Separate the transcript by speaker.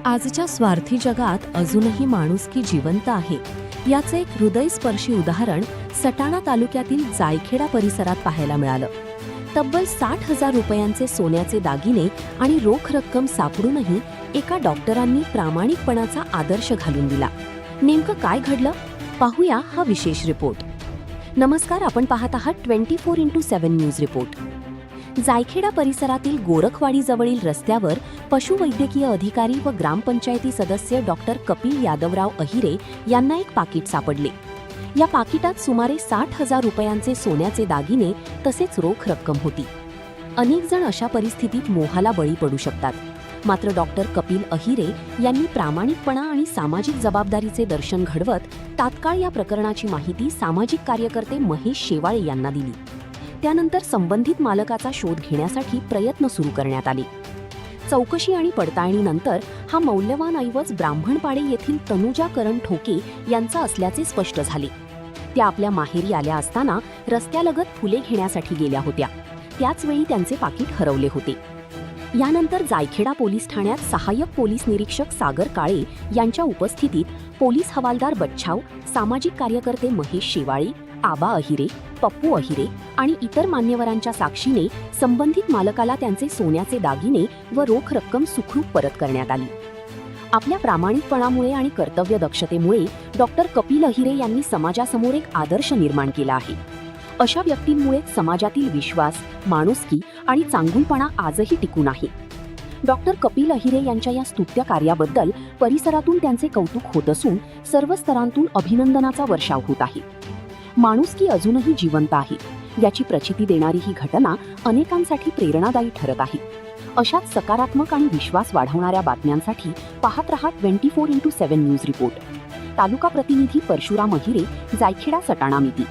Speaker 1: आजच्या स्वार्थी जगात अजूनही माणुसकी जिवंत आहे, याचे एक हृदयस्पर्शी उदाहरण सटाणा तालुक्यातील जायखेडा परिसरात पाहायला मिळालं. तब्बल 60,000 रुपयांचे सोन्याचे दागिने आणि रोख रक्कम सापडूनही एका डॉक्टरांनी प्रामाणिकपणाचा आदर्श घालून दिला. नेमकं काय घडलं पाहूया हा विशेष रिपोर्ट. नमस्कार, आपण पाहत आहात 24x7 न्यूज रिपोर्ट. जायखेडा परिसरातील गोरखवाडी जवळील रस्त्यावर पशुवैद्यकीय अधिकारी व ग्रामपंचायती सदस्य डॉक्टर कपिल यादवराव अहिरे यांना एक पाकिट सापडले. या पाकिटात सुमारे 60,000 रुपयांचे सोन्याचे दागिने तसेच रोख रक्कम होती. अनेक जण अशा परिस्थितीत मोहाला बळी पडू शकतात, मात्र डॉक्टर कपिल अहिरे यांनी प्रामाणिकपणा आणि सामाजिक जबाबदारीचे दर्शन घडवत तात्काळ या प्रकरणाची माहिती सामाजिक कार्यकर्ते महेश शेवाळे यांना दिली. त्यानंतर संबंधित मालकाचा शोध घेण्यासाठी प्रयत्न सुरू करण्यात आले. चौकशी आणि पडताळणीनंतर हा मौल्यवान ऐवज ब्राह्मणपाडे येथील तनुजा करण ठोके यांचा असल्याचे स्पष्ट झाले. त्या आपल्या माहेरी आल्या असताना रस्त्यालगत फुले घेण्यासाठी गेल्या होत्या. त्याचवेळी त्यांचे पाकीट हरवले होते. यानंतर जायखेडा पोलीस ठाण्यात सहाय्यक पोलीस निरीक्षक सागर काळे यांच्या उपस्थितीत पोलीस हवालदार बच्छाव, सामाजिक कार्यकर्ते महेश शेवाळे, आबा अहिरे, पप्पू अहिरे आणि इतर मान्यवरांच्या साक्षीने संबंधित मालकाला त्यांचे सोन्याचे दागिने व रोख रक्कम सुखरूप परत करण्यात आली. आपल्या प्रामाणिकपणामुळे आणि कर्तव्य दक्षतेमुळे डॉक्टर कपिल अहिरे यांनी समाजासमोर एक आदर्श निर्माण केला आहे. अशा व्यक्तींमुळे समाजातील विश्वास, माणुसकी आणि चांगुलपणा आजही टिकून आहे. डॉक्टर कपिल अहिरे यांच्या या स्तुत्य कार्याबद्दल परिसरातून त्यांचे कौतुक होत असून सर्व स्तरांतून अभिनंदनाचा वर्षाव होत आहे. माणुसकी अजूनही जिवंत आहे, याची प्रचिती देणारी ही घटना अनेकांसाठी प्रेरणादायी ठरत आहे. अशाच सकारात्मक आणि विश्वास वाढवणाऱ्या बातम्यांसाठी पाहत रहा 24x7 न्यूज रिपोर्ट. तालुका प्रतिनिधी परशुराम अहिरे, जायखेडा, सटाणा मिती.